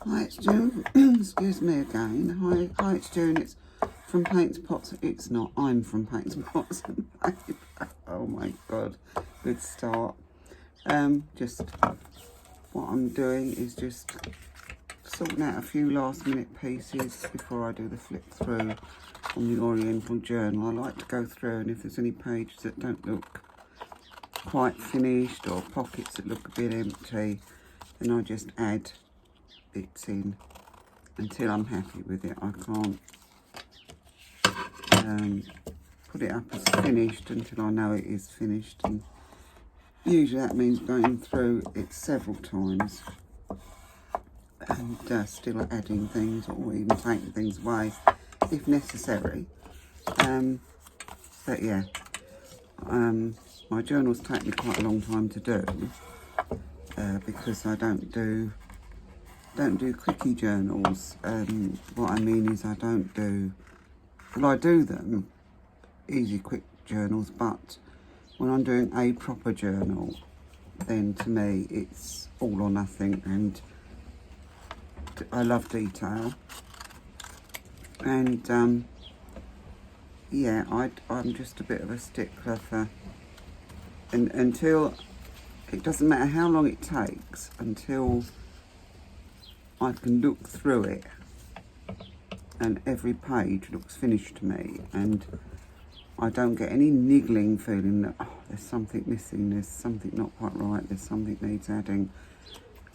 Hi, it's June. Excuse me again. Hi, it's June. It's from Paintspots. It's not. I'm from Paintspotsandpaper. Oh my God, good start. Just what I'm doing is just sorting out a few last minute pieces before I do the flip through on the Oriental journal. I like to go through, and if there's any pages that don't look quite finished or pockets that look a bit empty, then I just add bits in until I'm happy with it. I can't put it up as finished until I know it is finished, and usually that means going through it several times and still adding things or even taking things away if necessary. But yeah, my journals take me quite a long time to do because I don't do quickie journals. What I mean is I don't do, well, I do them, easy quick journals, but when I'm doing a proper journal, then to me it's all or nothing, and I love detail. And yeah, I'm just a bit of a stickler for, and until, it doesn't matter how long it takes, until I can look through it and every page looks finished to me, and I don't get any niggling feeling that, oh, there's something missing, there's something not quite right, there's something needs adding.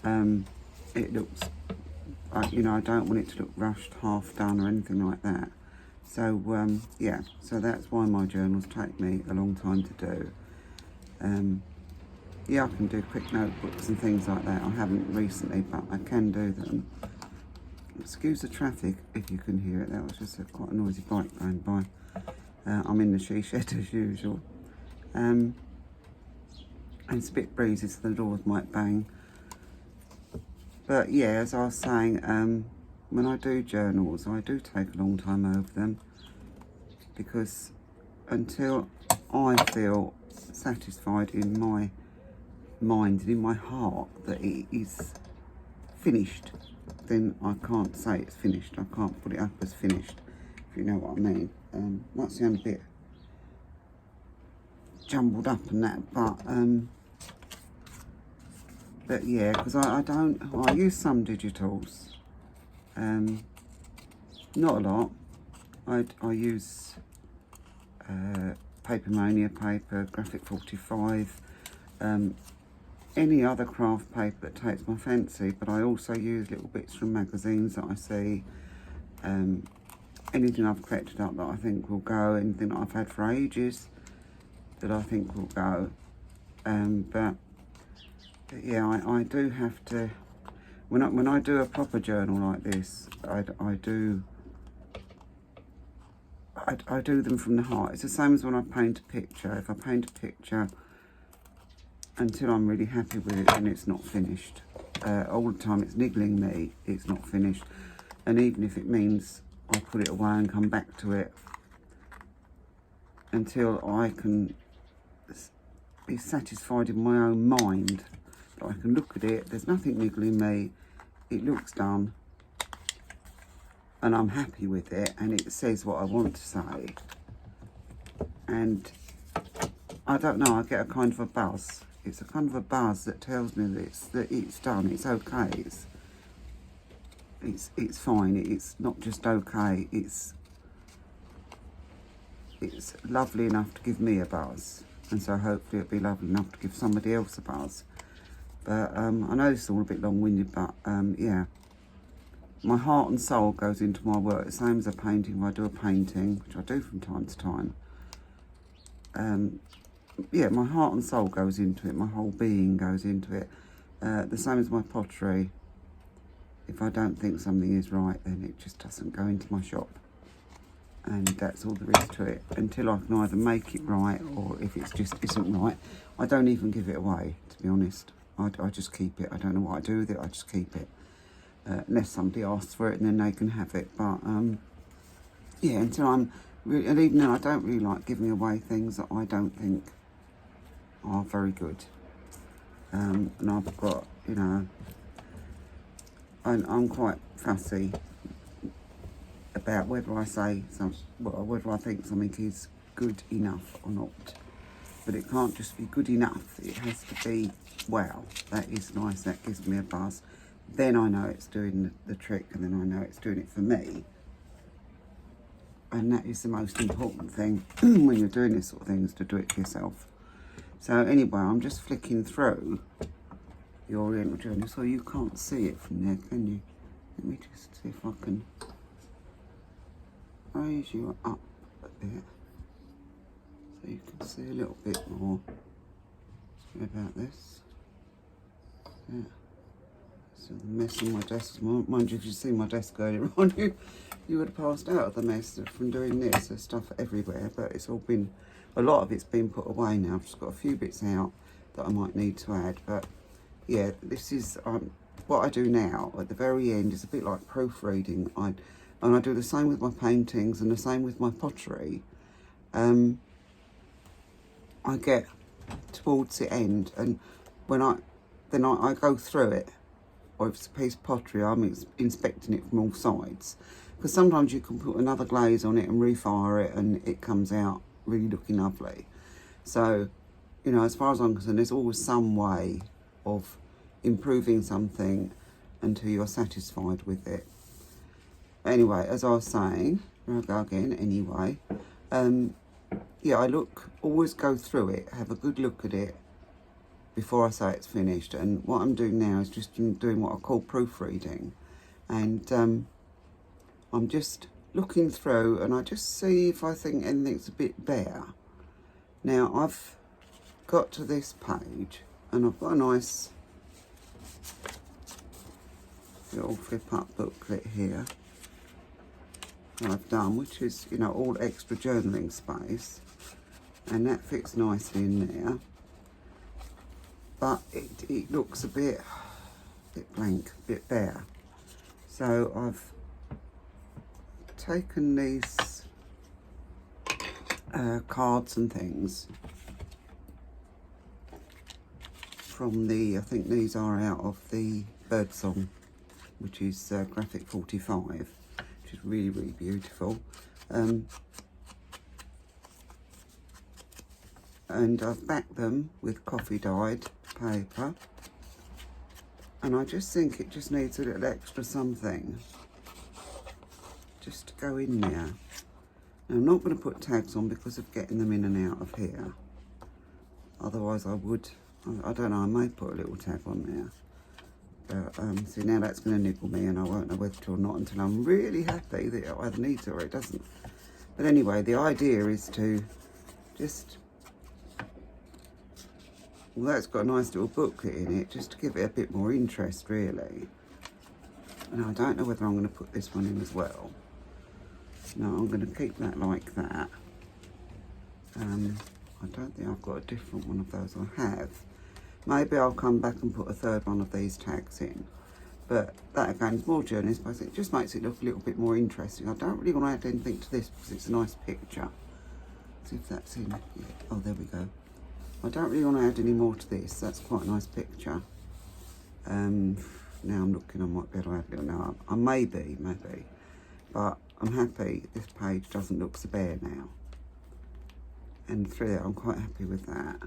It looks, you know, I don't want it to look rushed, half done or anything like that. So yeah, so that's why my journals take me a long time to do. Yeah, I can do quick notebooks and things like that. I haven't recently, but I can do them. Excuse the traffic if you can hear it. That was just quite a noisy bike going by. I'm in the she shed as usual. And it's a bit breezy, so the doors might bang. But yeah, as I was saying, when I do journals, I do take a long time over them, because until I feel satisfied in my mind and in my heart that it is finished, then I can't say it's finished. I can't put it up as finished, if you know what I mean. That's the only bit jumbled up and that, but yeah, because I use some digitals, not a lot. I use Papermania paper, Graphic 45, any other craft paper that takes my fancy, but I also use little bits from magazines that I see, anything I've collected up that I think will go, anything that I've had for ages that I think will go. But yeah, I do have to, when I do a proper journal like this, I do them from the heart. It's the same as when I paint a picture. If I paint a picture, until I'm really happy with it, then it's not finished. All the time it's niggling me, it's not finished. And even if it means I put it away and come back to it, until I can be satisfied in my own mind that I can look at it, there's nothing niggling me, it looks done, and I'm happy with it, and it says what I want to say. And I don't know, I get a kind of a buzz. It's a kind of a buzz that tells me that it's done, it's okay, it's fine, it's not just okay, it's lovely enough to give me a buzz, and so hopefully it'll be lovely enough to give somebody else a buzz. But I know this is all a bit long-winded, but yeah, my heart and soul goes into my work, the same as a painting. When I do a painting, which I do from time to time, yeah, my heart and soul goes into it, my whole being goes into it. The same as my pottery. If I don't think something is right, then it just doesn't go into my shop. And that's all there is to it, until I can either make it right, or if it just isn't right, I don't even give it away, to be honest. I just keep it. I don't know what I do with it, I just keep it. Unless somebody asks for it, and then they can have it. But yeah, until I'm really, and even then I don't really like giving away things that I don't think are very good. And I've got, you know, and I'm quite fussy about whether I say whether I think something is good enough or not. But it can't just be good enough. It has to be, wow, that is nice. That gives me a buzz. Then I know it's doing the trick, and then I know it's doing it for me. And that is the most important thing when you're doing this sort of thing, is to do it for yourself. So anyway, I'm just flicking through the Oriental journal, so you can't see it from there, can you? Let me just see if I can raise you up a bit so you can see a little bit more. Sorry about this. Yeah. So the mess on my desk, mind you, if you'd seen my desk earlier on, you would have passed out of the mess from doing this. There's stuff everywhere, but it's all been, a lot of it's been put away now. I've just got a few bits out that I might need to add, but yeah, this is what I do now. At the very end, it's a bit like proofreading. And I do the same with my paintings and the same with my pottery. I get towards the end, and when I go through it, or if it's a piece of pottery, I'm inspecting it from all sides. Because sometimes you can put another glaze on it and refire it, and it comes out really looking lovely. So, you know, as far as I'm concerned, there's always some way of improving something until you're satisfied with it. Anyway, as I was saying, here I go again, anyway. Yeah, I always go through it, have a good look at it before I say it's finished. And what I'm doing now is just doing what I call proofreading. And I'm just looking through, and I just see if I think anything's a bit bare. Now, I've got to this page, and I've got a nice little flip-up booklet here that I've done, which is, you know, all extra journaling space, and that fits nicely in there. But it looks a bit blank, a bit bare. So I've taken these cards and things from I think these are out of the Birdsong, which is graphic 45, which is really, really beautiful. And I've backed them with coffee dyed paper, and I just think it just needs a little extra something just to go in there. Now, I'm not going to put tags on because of getting them in and out of here. Otherwise I would, I don't know, I may put a little tag on there. But see, now that's going to niggle me, and I won't know whether to or not until I'm really happy that it either needs it or it doesn't. But anyway, the idea is to just, although it's got a nice little booklet in it, just to give it a bit more interest, really. And I don't know whether I'm going to put this one in as well. No, I'm going to keep that like that. I don't think I've got a different one of those. I have. Maybe I'll come back and put a third one of these tags in. But that again is more journaling space. It just makes it look a little bit more interesting. I don't really want to add anything to this because it's a nice picture. See if that's in. Yeah. Oh, there we go. I don't really want to add any more to this. That's quite a nice picture. Now I'm looking, I might be able to add a little. Now, I maybe, but I'm happy this page doesn't look so bare now. And through there, I'm quite happy with that.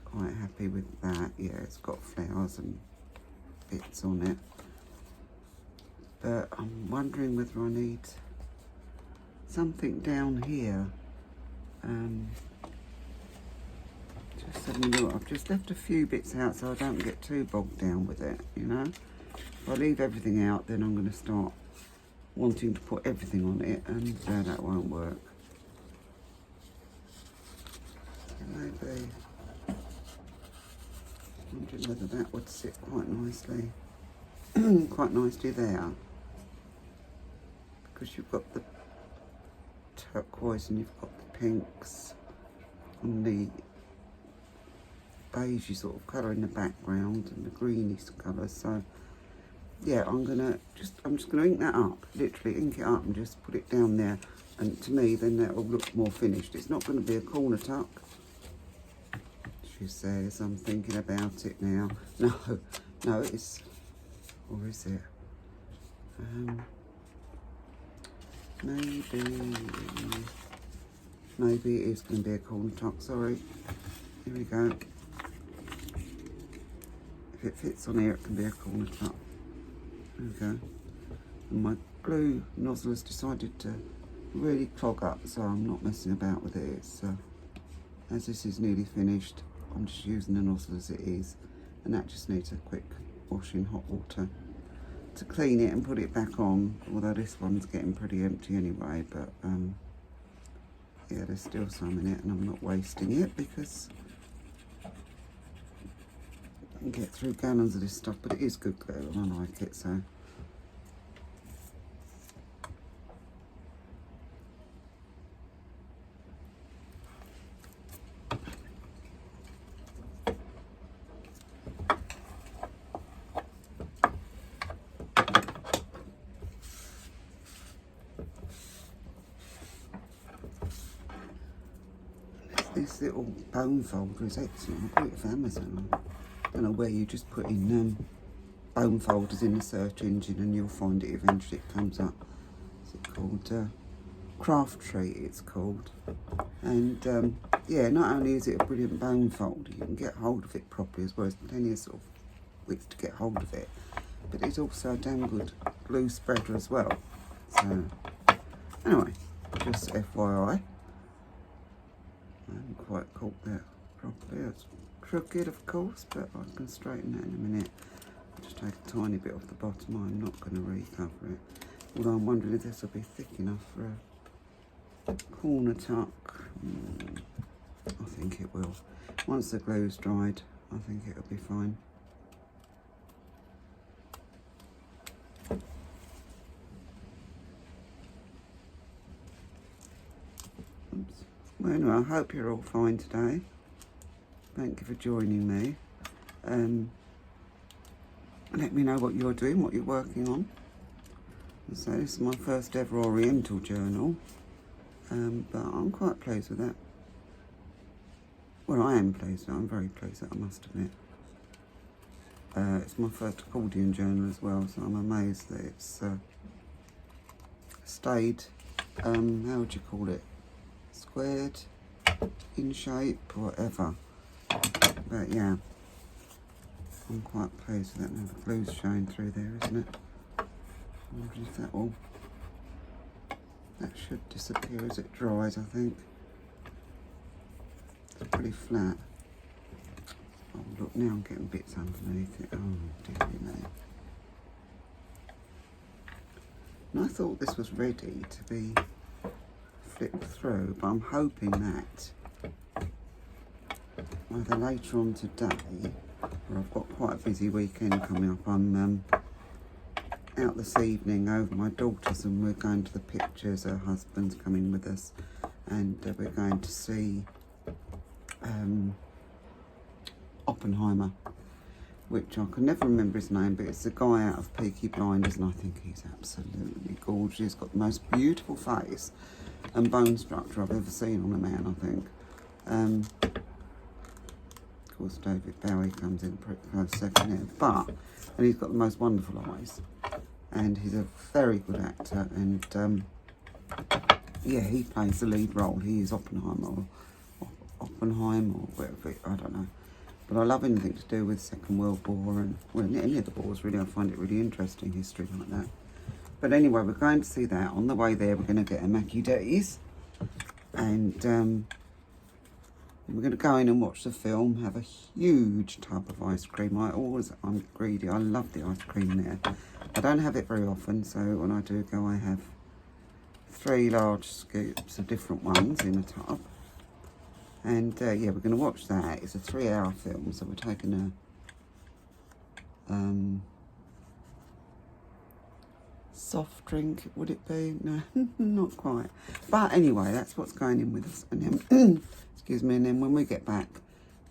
Quite happy with that. Yeah, it's got flowers and bits on it. But I'm wondering whether I need something down here. Just having a look. I've just left a few bits out so I don't get too bogged down with it, you know. If I leave everything out, then I'm going to start wanting to put everything on it, and that won't work. So maybe, wondering whether that would sit quite nicely, quite nicely there, because you've got the turquoise and you've got the pinks and the beigey sort of colour in the background and the greenish colour. So yeah, I'm just gonna ink that up, literally ink it up and just put it down there, and to me then that will look more finished. It's not going to be a corner tuck, she says. I'm thinking about it now. No, it's, or is it? Maybe it is going to be a corner tuck, sorry. Here we go. If it fits on here, it can be a corner tuck. There we go. And my glue nozzle has decided to really clog up, so I'm not messing about with it. It's, as this is nearly finished, I'm just using the nozzle as it is, and that just needs a quick wash in hot water to clean it and put it back on, although this one's getting pretty empty anyway, but yeah, there's still some in it and I'm not wasting it because I can get through gallons of this stuff, but it is good glue and I like it, so. This little bone folder is excellent. I got it off Amazon. I don't know where, you just put in bone folders in the search engine and you'll find it eventually. It comes up. What's it called? Craft Treat it's called. And yeah, not only is it a brilliant bone folder, you can get hold of it properly as well. There's plenty of sort of width to get hold of it. But it's also a damn good glue spreader as well. So anyway, just FYI. I haven't quite caught that properly. It's crooked, of course, but I can straighten that in a minute. I'll just take a tiny bit off the bottom. I'm not going to recover it. Although I'm wondering if this will be thick enough for a corner tuck. I think it will. Once the glue's dried, I think it'll be fine. Oops. Well, anyway, I hope you're all fine today. Thank you for joining me. Let me know what you're doing, what you're working on. So this is my first ever Oriental journal, but I'm quite pleased with that. Well, I am pleased with it. I'm very pleased with it, I must admit. It's my first accordion journal as well, so I'm amazed that it's stayed, how would you call it? Squared, in shape, whatever. But yeah, I'm quite pleased with that. Now the glue's showing through there, isn't it? I wonder if that will, that should disappear as it dries, I think. It's pretty flat. Oh look, now I'm getting bits underneath it. Oh dearie me. And I thought this was ready to be flipped through, but I'm hoping that either later on today, or I've got quite a busy weekend coming up. I'm out this evening over my daughter's and we're going to the pictures. Her husband's coming with us and we're going to see Oppenheimer, which I can never remember his name, but it's the guy out of Peaky Blinders and I think he's absolutely gorgeous. He's got the most beautiful face and bone structure I've ever seen on a man, I think. Of course, David Bowie comes in pretty close second here, and he's got the most wonderful eyes, and he's a very good actor, and yeah, he plays the lead role. He is Oppenheimer, or Oppenheim, or whatever, I don't know. But I love anything to do with Second World War, and well, any of the wars really. I find it really interesting, history like that. But anyway, we're going to see that. On the way there, we're going to get a Mackie D's, and we're going to go in and watch the film, have a huge tub of ice cream. I'm greedy. I love the ice cream there. I don't have it very often, so when I do go, I have 3 large scoops of different ones in a tub. And yeah, we're going to watch that. It's a 3-hour film, so we're taking a soft drink, would it be? No, not quite. But anyway, that's what's going in with us. And then, excuse me, and then when we get back,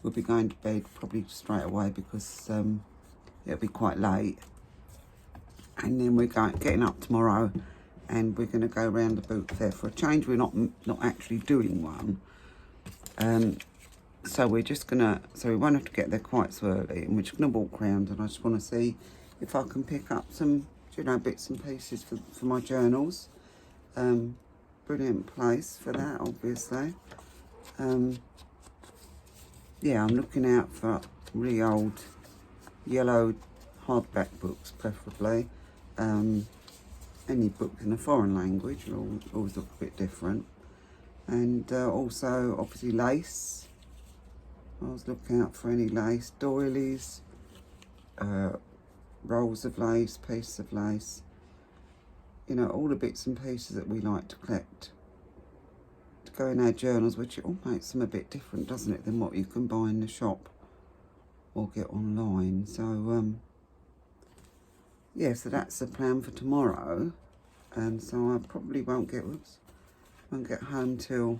we'll be going to bed probably straight away because it'll be quite late. And then we're getting up tomorrow and we're going to go around the boot fair. For a change, we're not actually doing one. So we're just going to, so we won't have to get there quite so early, and we're just going to walk around, and I just want to see if I can pick up some you know, bits and pieces for my journals. Brilliant place for that, obviously. Yeah, I'm looking out for really old yellow hardback books, preferably. Any books in a foreign language will always look a bit different. And also, obviously, lace. I was looking out for any lace, doilies, rolls of lace, pieces of lace. You know, all the bits and pieces that we like to collect to go in our journals, which it all makes them a bit different, doesn't it, than what you can buy in the shop or get online. So, yeah, so that's the plan for tomorrow. And so I probably won't get home till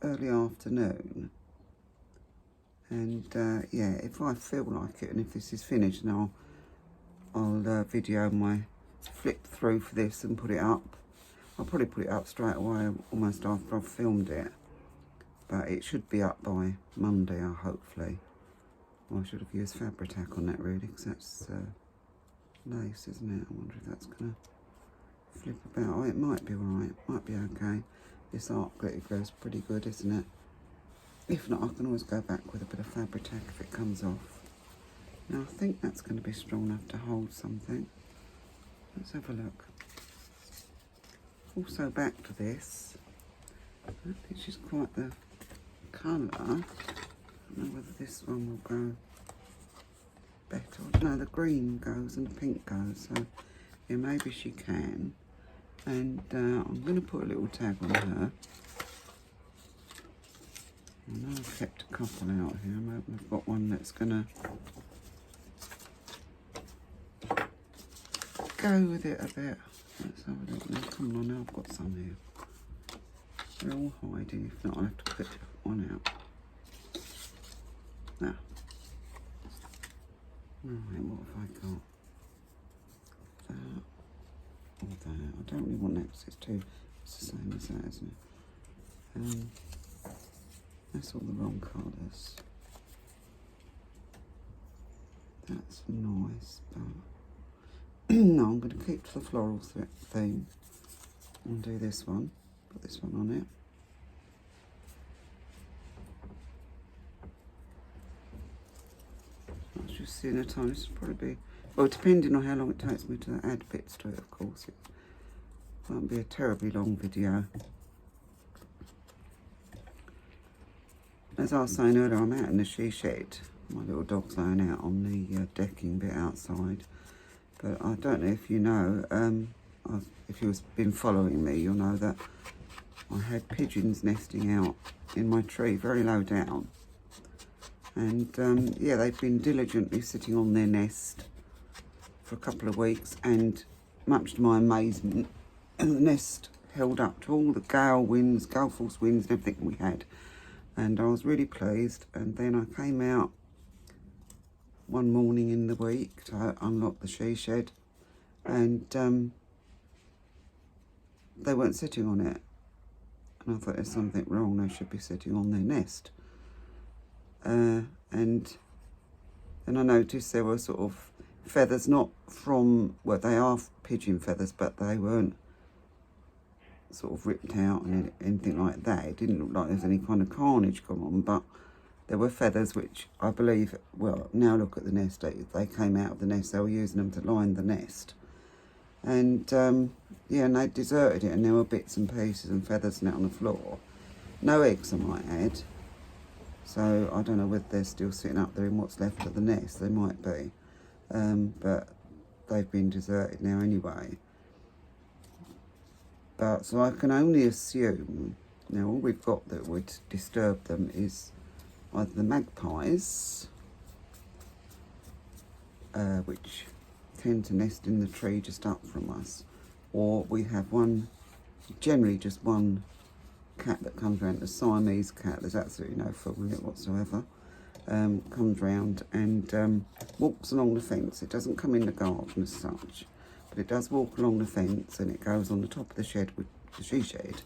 early afternoon. And yeah, if I feel like it and if this is finished, then I'll video my flip through for this and put it up. I'll probably put it up straight away, almost after I've filmed it. But it should be up by Monday, hopefully. Well, I should have used Fabri-Tac on that really, because that's lace, isn't it? I wonder if that's going to flip about. Oh, it might be alright, might be okay. This art glitter glue is pretty good, isn't it? If not, I can always go back with a bit of Fabri-Tac if it comes off. Now, I think that's going to be strong enough to hold something. Let's have a look. Also, back to this. I think she's quite the colour. I don't know whether this one will go better. No, the green goes and the pink goes. So, yeah, maybe she can. And I'm going to put a little tag on her. I know I've kept a couple out here. I'm hoping I've got one that's going to go with it a bit. Let's have a look now. Come on, now I've got some here. They're all hiding. If not, I'll have to put one out. Now. Right, what have I got? That. Or that. I don't really want that because it's the same as that, isn't it? That's all the wrong colours. That's nice, but no, I'm going to keep to the floral theme and do this one. Put this one on it. That's just seeing a time. This will probably be, well, depending on how long it takes me to add bits to it, of course. It won't be a terribly long video. As I was saying earlier, I'm out in the she shed. My little dog's laying out on the decking bit outside. But I don't know if you know, if you've been following me, you'll know that I had pigeons nesting out in my tree, very low down. And yeah, they've been diligently sitting on their nest for a couple of weeks, and much to my amazement, the nest held up to all the gale force winds and everything we had. And I was really pleased. And then I came out one morning in the week to unlock the she shed, and they weren't sitting on it. And I thought there's something wrong, they should be sitting on their nest. And then I noticed there were sort of feathers, not from, well, they are pigeon feathers, but they weren't sort of ripped out and anything like that. It didn't look like there was any kind of carnage going on, but there were feathers which I believe, well, now look at the nest, they came out of the nest, they were using them to line the nest. And yeah, and they deserted it, and there were bits and pieces and feathers and that on the floor. No eggs, I might add. So I don't know whether they're still sitting up there in what's left of the nest. They might be. But they've been deserted now anyway. But so I can only assume, now all we've got that would disturb them is either the magpies, which tend to nest in the tree just up from us, or we have generally just one cat that comes round, the Siamese cat, there's absolutely no fool in it whatsoever, comes round and walks along the fence. It doesn't come in the garden as such, but it does walk along the fence, and it goes on the top of the shed, with the she shed,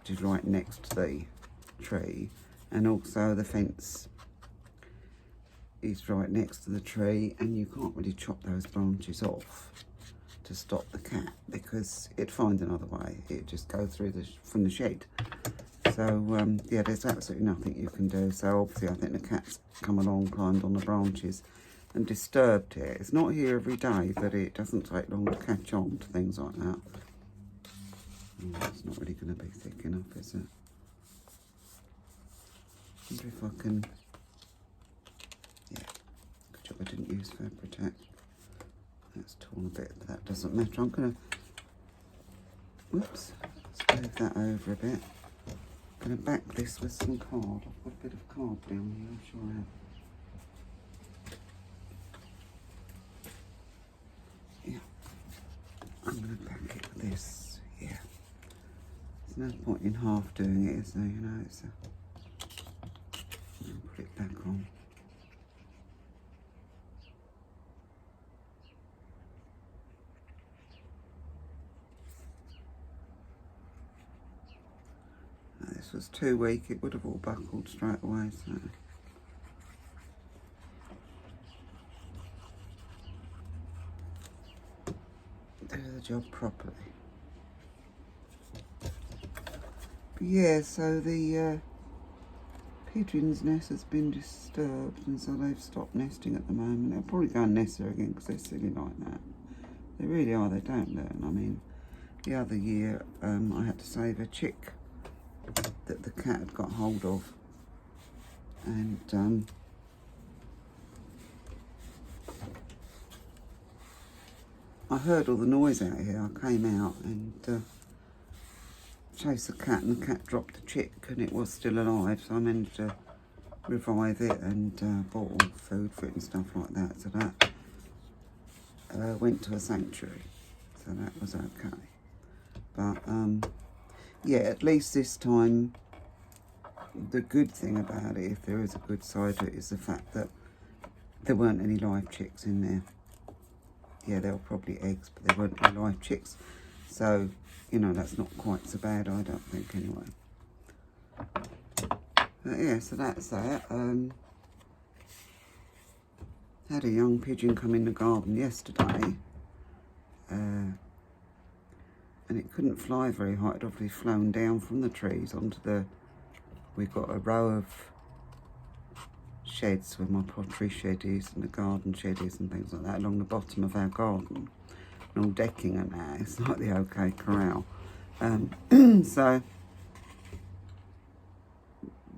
which is right next to the tree, and also the fence is right next to the tree, and you can't really chop those branches off to stop the cat, because it'd find another way. It'd just go through from the shed. So yeah, there's absolutely nothing you can do. So obviously I think the cat's come along, climbed on the branches and disturbed it. It's not here every day, but it doesn't take long to catch on to things like that. It's not really going to be thick enough, is it? I wonder if I can... Yeah, good job I didn't use Fab-Protect. That's torn a bit, but that doesn't matter. I'm going to... Whoops, spread that over a bit. I'm going to back this with some card. I've got a bit of card down here, I'm sure I have. I'm going to back it with this, yeah. There's no point in half doing it, is there? You know, it's I'll put it back on. Now, this was too weak, it would have all buckled straight away, so. Do the job properly. But yeah, so the pigeon's nest has been disturbed, and so they've stopped nesting at the moment. They'll probably go and nest there again because they're silly like that. They really are, they don't learn. I mean, the other year I had to save a chick that the cat had got hold of, and I heard all the noise out here. I came out and chased the cat, and the cat dropped the chick, and it was still alive, so I managed to revive it and bought all food for it and stuff like that. So that went to a sanctuary, so that was okay. But yeah, at least this time, the good thing about it, if there is a good side to it, is the fact that there weren't any live chicks in there. Yeah, they were probably eggs, but they weren't any live chicks. So, you know, that's not quite so bad, I don't think, anyway. But yeah, so that's that. Had a young pigeon come in the garden yesterday. And it couldn't fly very high. It'd obviously flown down from the trees onto the... We've got a row of sheds where my pottery shed is and the garden shed is and things like that along the bottom of our garden, and all decking and that. It's like the OK Corral. So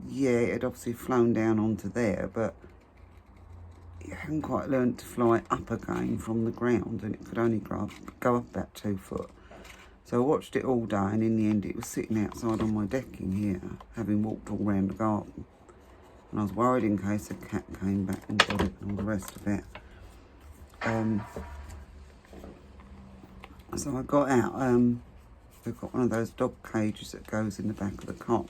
yeah, it had obviously flown down onto there, but it hadn't quite learned to fly up again from the ground, and it could only go up about 2 foot. So I watched it all day, and in the end it was sitting outside on my decking here, having walked all around the garden. And I was worried in case a cat came back and got it and all the rest of it. So I got out. We've got one of those dog cages that goes in the back of the car.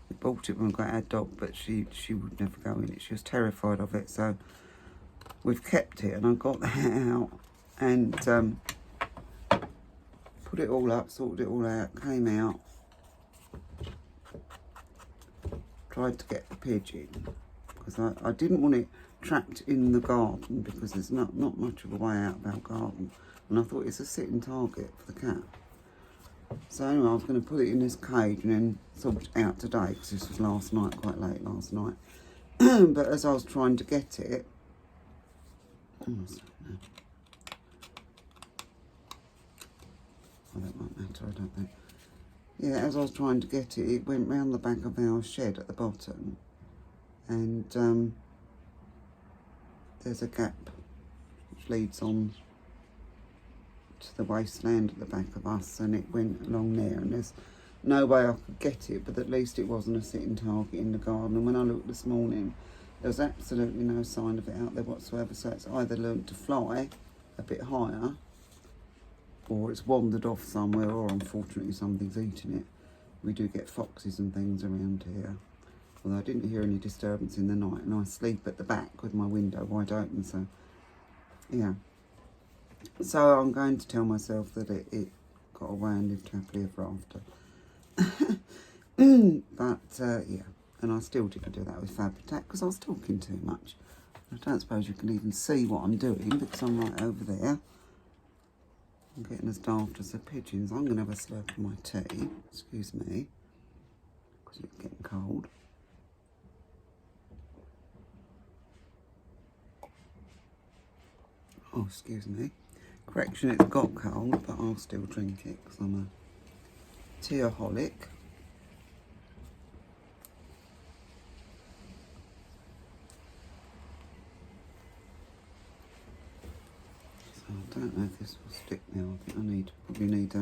We bought it when we got our dog, but she would never go in it. She was terrified of it. So we've kept it, and I got that out and put it all up, sorted it all out, came out. Tried to get the pigeon because I didn't want it trapped in the garden, because there's not much of a way out of our garden, and I thought it's a sitting target for the cat. So anyway, I was going to put it in this cage and then sort it out today, because this was last night, quite late last night. But as I was trying to get it, that won't matter, I don't think. Yeah, as I was trying to get it, it went round the back of our shed at the bottom, and there's a gap which leads on to the wasteland at the back of us, and it went along there, and there's no way I could get it, but at least it wasn't a sitting target in the garden. And when I looked this morning, there was absolutely no sign of it out there whatsoever, so it's either learnt to fly a bit higher, or it's wandered off somewhere, or unfortunately something's eaten it. We do get foxes and things around here, although I didn't hear any disturbance in the night, and I sleep at the back with my window wide open, so yeah. So I'm going to tell myself that it got away and lived happily ever after. But yeah, and I still didn't do that with Fab-Protect because I was talking too much. I don't suppose you can even see what I'm doing because I'm right over there. I'm getting as daft as the pigeons. I'm going to have a slurp of my tea. Excuse me. Because it's getting cold. Oh, excuse me. Correction, it's got cold, but I'll still drink it because I'm a teaholic. So I don't know if this will stick now. I think I probably need a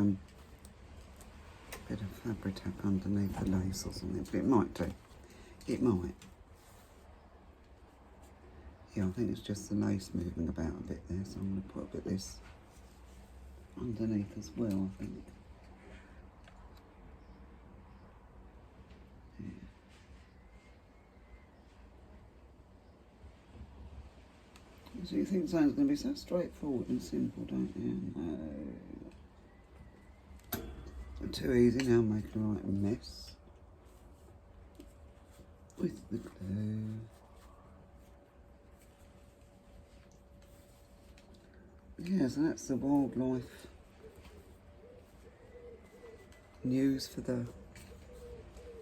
bit of fabric tape underneath the lace or something, but it might do. It might. Yeah, I think it's just the lace moving about a bit there, so I'm going to put a bit of this underneath as well, I think. Yeah. So you think something's going to be so straightforward and simple, don't you? No. Too easy now, making a right mess with the glue. Yeah, so that's the wildlife news for the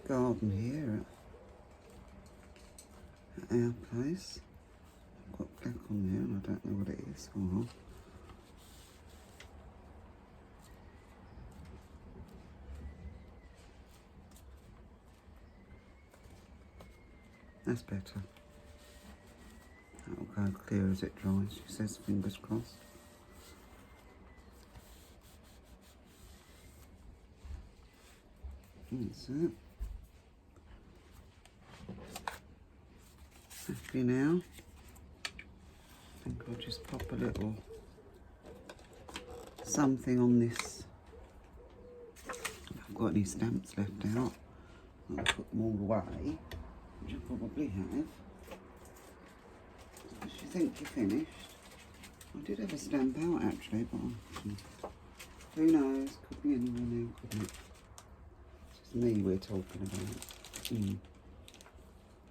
garden here at our place. I've got black on there and I don't know what it is. Oh. That's better. That'll go clear as it dries, she says, fingers crossed. That's it. Happy now. I think I'll just pop a little something on this. If I've got any stamps left out, I'll put them all away, which I probably have. Does she think you're finished? I did have a stamp out actually, but who knows? Could be anyone now, couldn't it? It's just me we're talking about.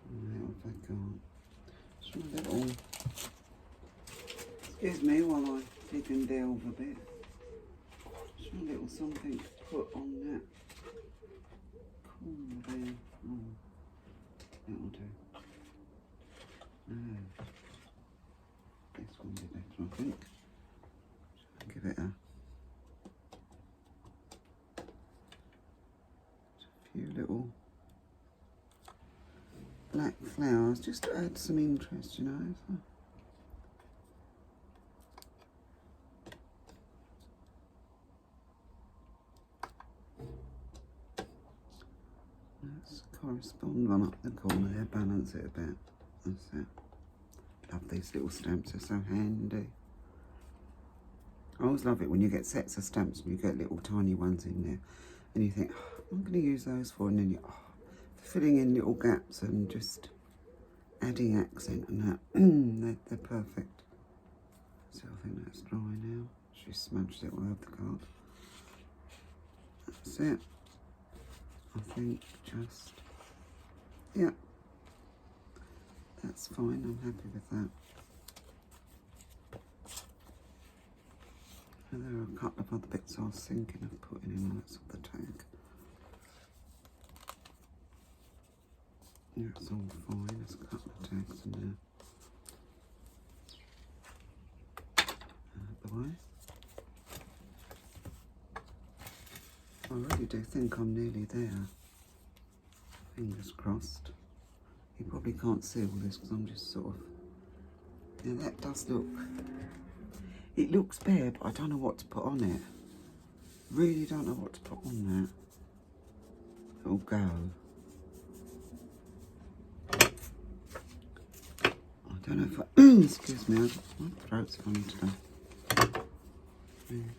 Now if I can't. Just a little. Excuse me while I dig and delve a bit. Just a little something to put on that corner there. Oh, that'll do. No. This one will be better, I think. Give it a few little black flowers just to add some interest, you know. So. Let's correspond one up the corner there, balance it a bit. That's it. Love these little stamps, they're so handy. I always love it when you get sets of stamps and you get little tiny ones in there and you think, oh, I'm going to use those for, and then you filling in little gaps and just adding accent and that. they're perfect. So I think that's dry now. She smudged it all over the card. That's it. I think just, yeah, that's fine. I'm happy with that. And there are a couple of other bits I was thinking of putting in on that sort of tag. Yeah, it's all fine. There's a couple of tags in there. Out the way. I really do think I'm nearly there. Fingers crossed. You probably can't see all this because I'm just sort of... Yeah, that does look... It looks bare, but I don't know what to put on it. Really don't know what to put on that. It'll go. I don't know if I... Excuse me, my throat's funny today. Yeah.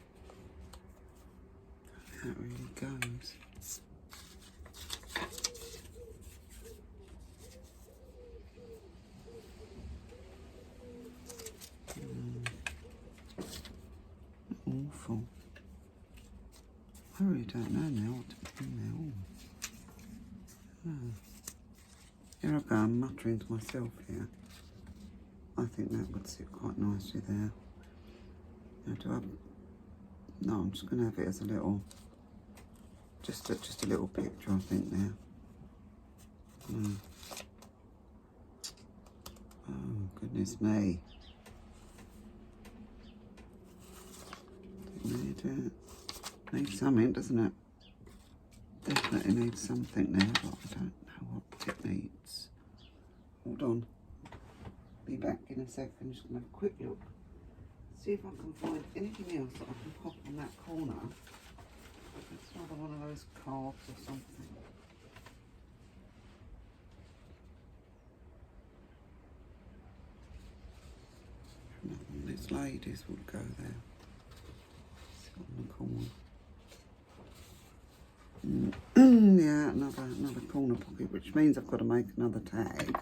That really goes. Awful. I really don't know now what to put in there. Oh. Here I go, I'm muttering to myself here. I think that would sit quite nicely there. Now, no, I'm just going to have it as a little, just a little picture, I think, there. Oh, goodness me. Needs something, doesn't it? Definitely needs something there, but I don't know what it needs. Hold on. Be back in a second. Just gonna have a quick look. See if I can find anything else that I can pop on that corner. It's another one of those cards or something. These ladies would go there. Sit on the corner. Yeah, another corner pocket, which means I've got to make another tag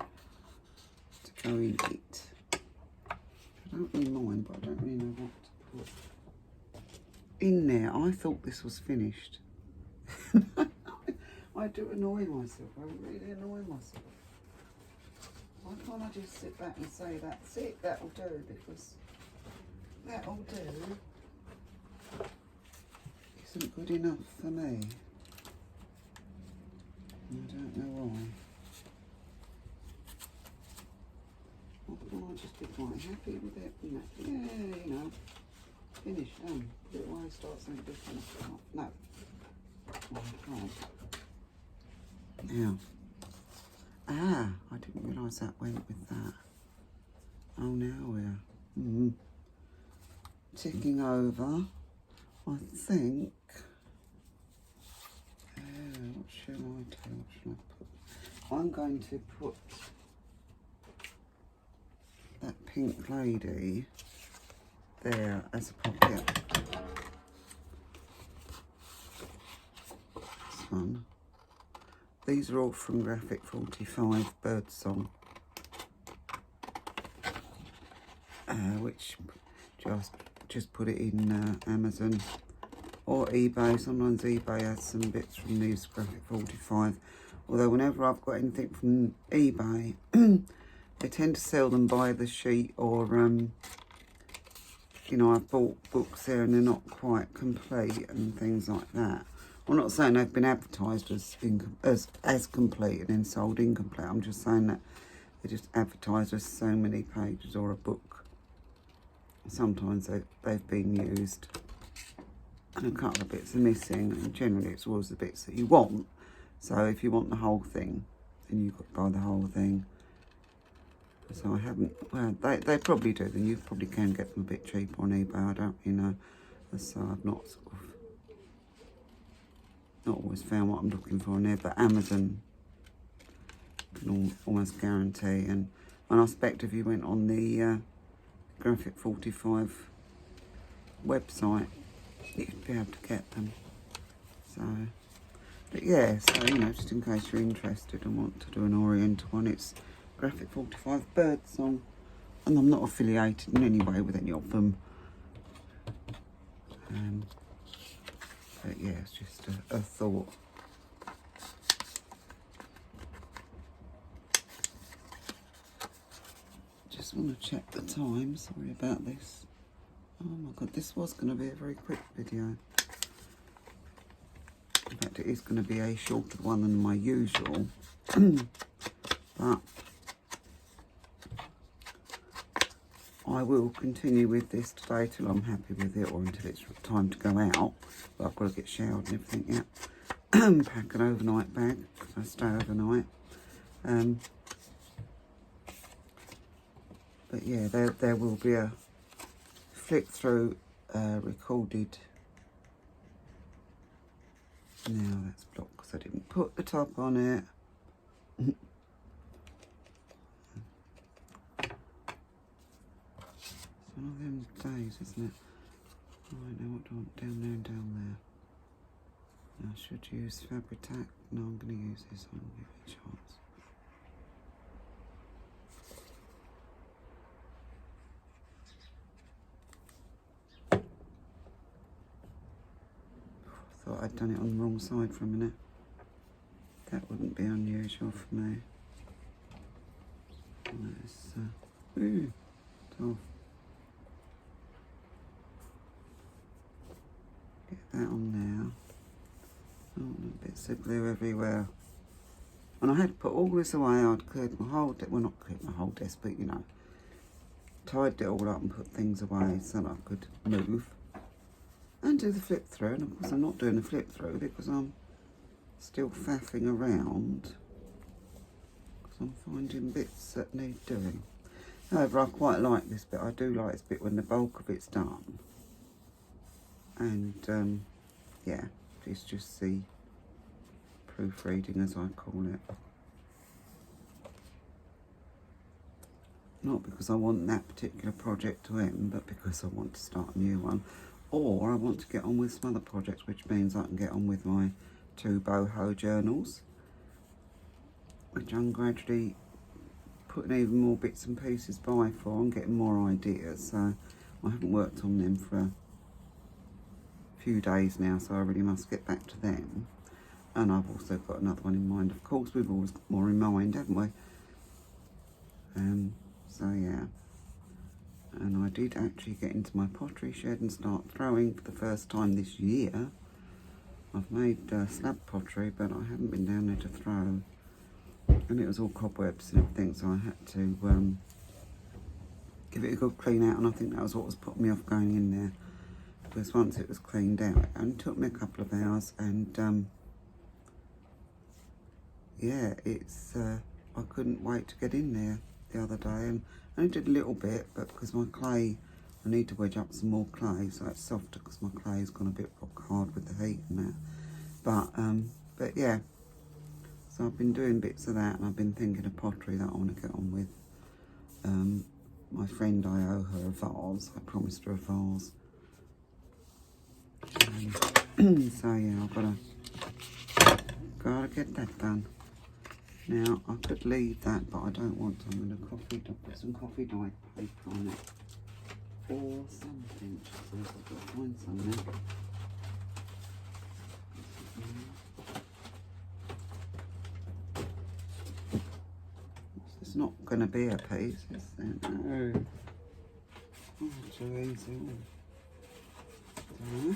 to go in it. I don't really mind, but I don't really know what to put in there. I thought this was finished. I do annoy myself. I really annoy myself. Why can't I just sit back and say that's it, that'll do, because that'll do isn't good enough for me. I don't know why. Why can't I just be quite happy with it? Yeah, you know, finish, done. Put it away, start something different. No, I can't. Now, I didn't realise that went with that. Oh, now we're ticking over. I think. What shall I do? What shall I put? I'm going to put that pink lady there as a pocket. This one. These are all from Graphic 45 Birdsong, which just put it in Amazon or eBay. Sometimes eBay has some bits from these Graphic 45. Although whenever I've got anything from eBay, they tend to sell them by the sheet, or you know, I've bought books there and they're not quite complete and things like that. I'm not saying they've been advertised as complete and then sold incomplete. I'm just saying that they're just advertised as so many pages or a book. Sometimes they've been used and a couple of bits are missing, and generally it's always the bits that you want. So if you want the whole thing, then you've got to buy the whole thing. So I haven't, well, they probably do, then you probably can get them a bit cheaper on eBay, I don't really know. So I've not sort of, not always found what I'm looking for on there, but Amazon can almost guarantee. And I expect if you went on the Graphic 45 website, you'd be able to get them. So, but yeah, so you know, just in case you're interested and want to do an Oriental one, it's Graphic 45 Birdsong, and I'm not affiliated in any way with any of them. But yeah, it's just a thought. Just want to check the time. Sorry about this. Oh my god, this was going to be a very quick video. In fact, it is going to be a shorter one than my usual. But I will continue with this today till I'm happy with it, or until it's time to go out. But I've got to get showered and everything, yeah. Pack an overnight bag, because I stay overnight. But yeah, there will be a flick through recorded. Now that's blocked because I didn't put the top on it. It's one of them days, isn't it? Right, now what do I want down there and down there? Now I should use Fabri-Tac. No, I'm going to use this one. Give it a chance. Thought I'd done it on the wrong side for a minute. That wouldn't be unusual for me. Nice. off. Get that on now. Oh, bits of glue everywhere. And I had to put all this away. I'd cleared my whole desk, well not cleared my whole desk, but you know, tied it all up and put things away so that I could move and do the flip through. And of course I'm not doing the flip through because I'm still faffing around because I'm finding bits that need doing. However, I quite like this bit. I do like this bit when the bulk of it's done. And yeah, it's just the proofreading, as I call it. Not because I want that particular project to end, but because I want to start a new one. Or I want to get on with some other projects, which means I can get on with my 2 boho journals, which I'm gradually putting even more bits and pieces by for and getting more ideas. So I haven't worked on them for a few days now, so I really must get back to them. And I've also got another one in mind. Of course, we've always got more in mind, haven't we? So yeah. And I did actually get into my pottery shed and start throwing for the first time this year. I've made slab pottery, but I haven't been down there to throw. And it was all cobwebs and everything, so I had to give it a good clean out. And I think that was what was putting me off going in there. Because once it was cleaned out, it only took me a couple of hours. And yeah, it's I couldn't wait to get in there the other day, and I only did a little bit, but because my clay, I need to wedge up some more clay so it's softer, because my clay's gone a bit rock hard with the heat and that. But yeah, so I've been doing bits of that, and I've been thinking of pottery that I want to get on with. My friend, I owe her a vase. I promised her a vase. So yeah, I've gotta get that done. Now, I could leave that, but I don't want to. I'm going to put some coffee dye paper on it. Or something. So I've got to find some now. It's not going to be a piece, is there? No. Oh, too easy. Oh.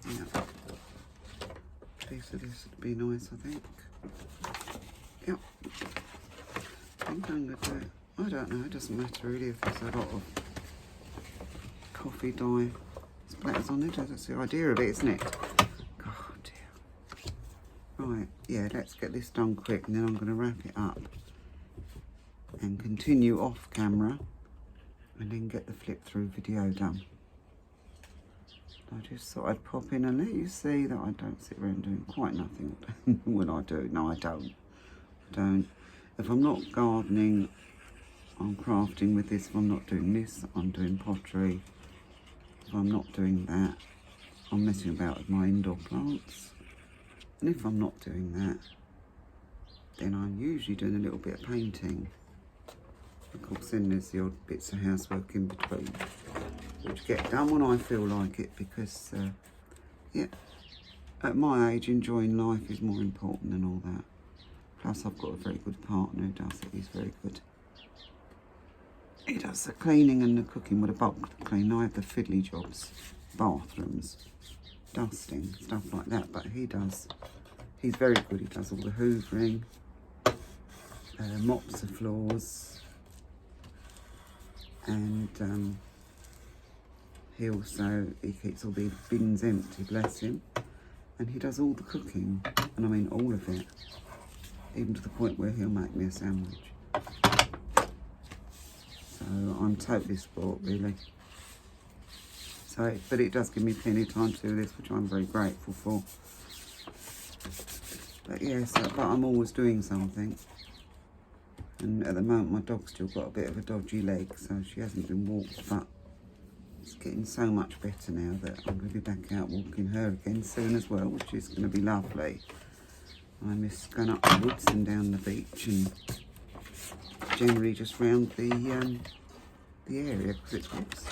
Yeah. Piece of this would be nice, I think. Yep. I think I'm going to do it. I don't know, it doesn't matter really if there's a lot of coffee dye splatters on it. That's the idea of it, isn't it? Oh dear. Right, yeah, let's get this done quick, and then I'm going to wrap it up and continue off camera and then get the flip through video done. I just thought I'd pop in and let you see that I don't sit around doing quite nothing when I do. No, I don't. If I'm not gardening, I'm crafting with this. If I'm not doing this, I'm doing pottery. If I'm not doing that, I'm messing about with my indoor plants. And if I'm not doing that, then I'm usually doing a little bit of painting. Of course, then there's the odd bits of housework in between, which get done when I feel like it, because, yeah, at my age, enjoying life is more important than all that. Plus, I've got a very good partner who does it. He's very good. He does the cleaning and the cooking with a bulk clean. I have the fiddly jobs, bathrooms, dusting, stuff like that. But he's very good. He does all the hoovering, mops the floors, and he keeps all the bins empty, bless him. And he does all the cooking, and I mean all of it, even to the point where he'll make me a sandwich. So I'm totally spoilt, really. So, but it does give me plenty of time to do this, which I'm very grateful for. But yes, but I'm always doing something. And at the moment, my dog's still got a bit of a dodgy leg, so she hasn't been walked, but it's getting so much better now that I'm going to be back out walking her again soon as well, which is going to be lovely. I miss going up the woods and down the beach, and generally just round the area, because it's whoops,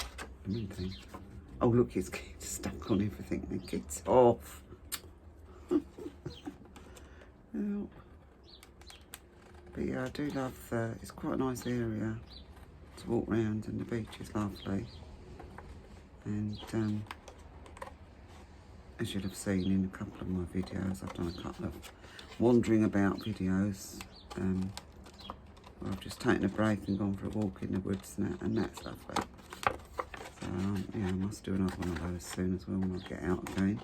oh look, it's getting stuck on everything. It gets off. Well, but yeah, I do love, it's quite a nice area to walk around and the beach is lovely. And as you'll have seen in a couple of my videos, I've done a couple of wandering about videos where I've just taken a break and gone for a walk in the woods and that's lovely. So yeah, I must do another one of those soon as well when I get out again.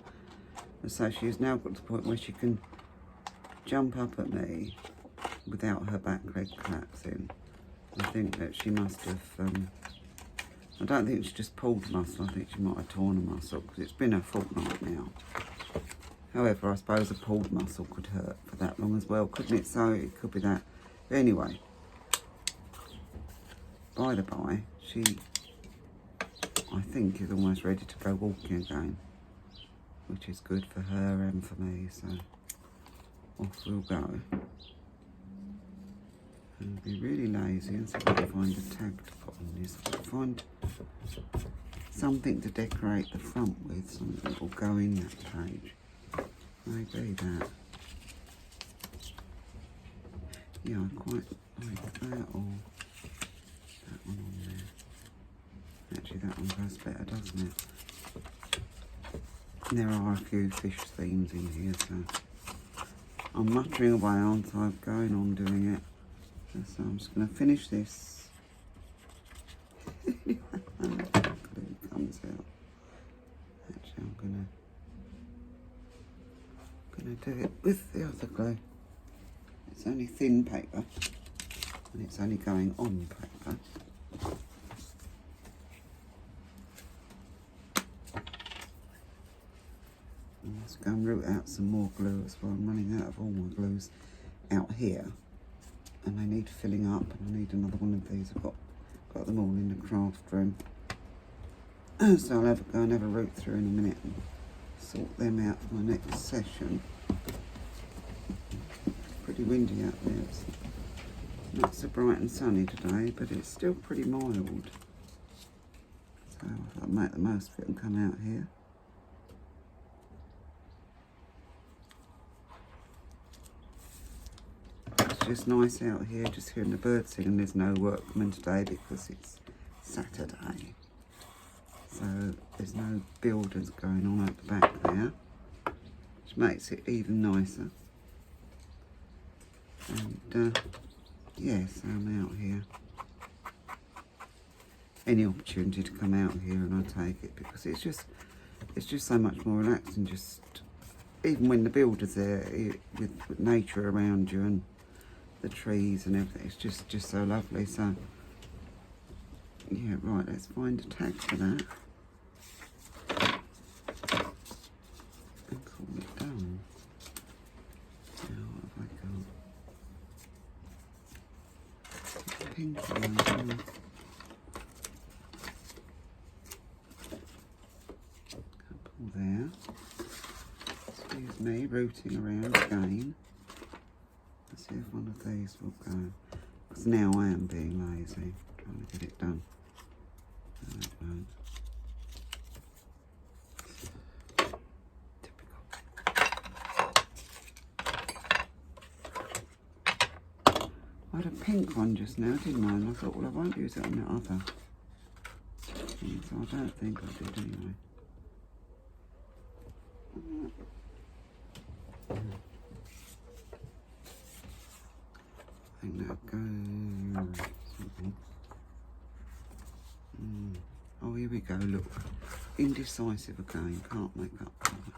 And so she's now got to the point where she can jump up at me without her back leg collapsing. I think that she must have, I don't think she just pulled a muscle, I think she might have torn a muscle because it's been a fortnight now. However, I suppose a pulled muscle could hurt for that long as well, couldn't it? So it could be that. But anyway, by the by, she, I think, is almost ready to go walking again, which is good for her and for me, so off we'll go. And be really lazy and see if I can find a tag to put on this. I can find something to decorate the front with, something that will go in that page. Maybe that. Yeah, I quite like that or that one on there. Actually, that one goes better, doesn't it? And there are a few fish themes in here, so I'm muttering away, aren't I? Going on doing it. So I'm just going to finish this. And the glue comes out. Actually, I'm going to do it with the other glue. It's only thin paper, and it's only going on paper. And let's go and root out some more glue as well. I'm running out of all my glues out here. And they need filling up, and I need another one of these. I've got them all in the craft room. So I'll go and have a root through in a minute and sort them out for my next session. It's pretty windy out there. It's not so bright and sunny today, but it's still pretty mild. So I thought I'd make the most of it and come out here. It's just nice out here, just hearing the birds sing, and there's no workmen today because it's Saturday. So there's no builders going on at the back there, which makes it even nicer. And yes, I'm out here. Any opportunity to come out here and I take it because it's just so much more relaxing, just even when the builder's there with nature around you and the trees and everything, it's just so lovely. So yeah, right, let's find a tag for that and call it done. Now what have I got? Pink one. Couple there. Excuse me, rooting around again. Let's see if one of these will go. Because now I am being lazy, trying to get it done. There it goes. I had a pink one just now, didn't I? And I thought, well, I won't use it on that other. And so I don't think I did anyway. I think that goes something. Oh, here we go, look. Indecisive again, can't make up for it.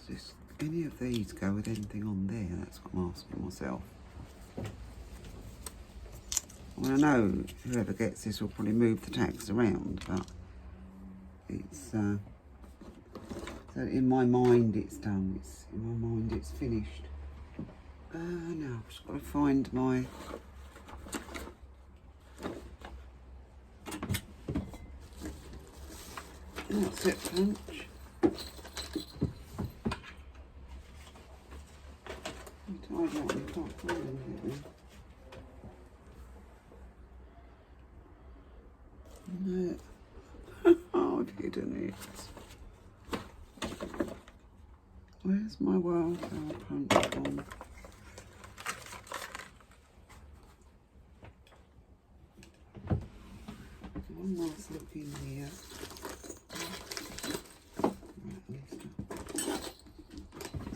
Does any of these go with anything on there? That's what I'm asking myself. Well, I know whoever gets this will probably move the tags around, but it's so in my mind it's done. In my mind it's finished. Now I've just got to find my that's it, punch. Tidy up the top, no. Oh, I've hidden it. Where's my wild towel punch gone? One last look in here.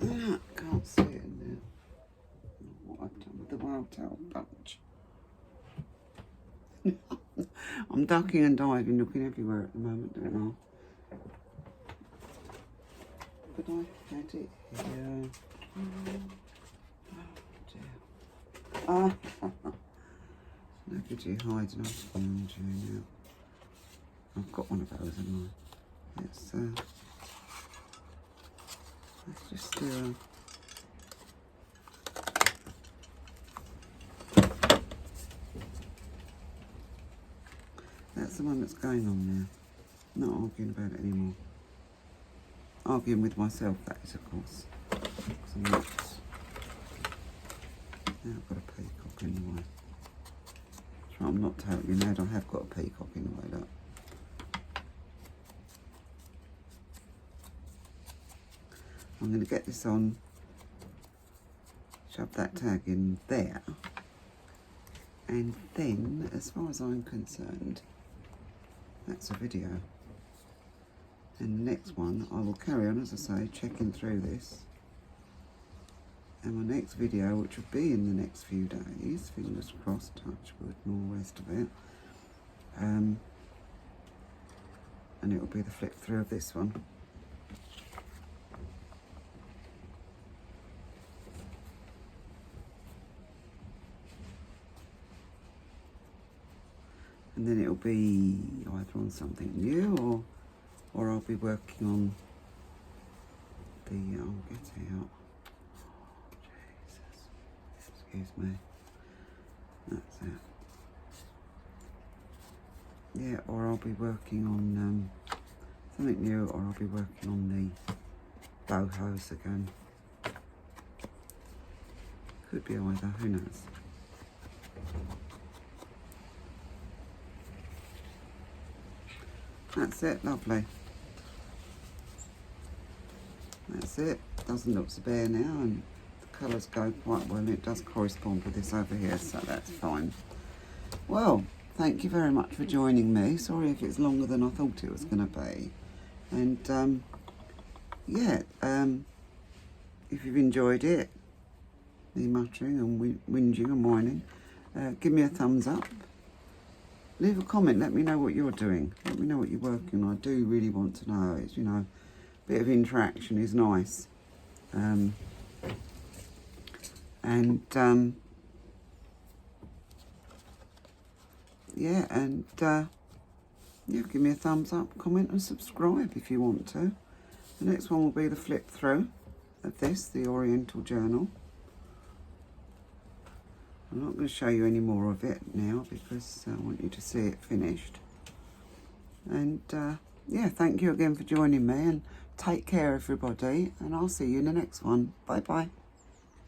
Right, can't see it in there. What I've done with the wild towel punch. I'm ducking and diving, looking everywhere at the moment, don't I? But I had it here. Oh dear. No good you hiding, I've found you now. I've got one of those, haven't I? Let's just do that's the one that's going on there. Not arguing about it anymore. Arguing with myself, that is, of course. Now I've got a peacock in the way. So I'm not totally mad, I have got a peacock in the way, look. I'm going to get this on, shove that tag in there, and then, as far as I'm concerned, that's a video. And the next one, I will carry on, as I say, checking through this. And my next video, which will be in the next few days, fingers crossed, touch wood, and all the rest of it. And it will be the flip through of this one. And then it'll be either on something new or I'll be working on the, I'll get it out. Jesus, excuse me. That's it. Yeah, or I'll be working on something new, or I'll be working on the bohos again. Could be either, who knows. That's it, lovely. That's it. Doesn't look so bare now, and the colours go quite well, and it does correspond with this over here, so that's fine. Well, thank you very much for joining me. Sorry if it's longer than I thought it was going to be. And yeah, if you've enjoyed it, me muttering and whinging and whining, give me a thumbs up. Leave a comment, let me know what you're doing. Let me know what you're working on. I do really want to know. It's, you know, a bit of interaction is nice. Yeah, and yeah, give me a thumbs up, comment and subscribe if you want to. The next one will be the flip through of this, the Oriental journal. I'm not going to show you any more of it now because I want you to see it finished. And yeah, thank you again for joining me, and take care everybody, and I'll see you in the next one. Bye bye.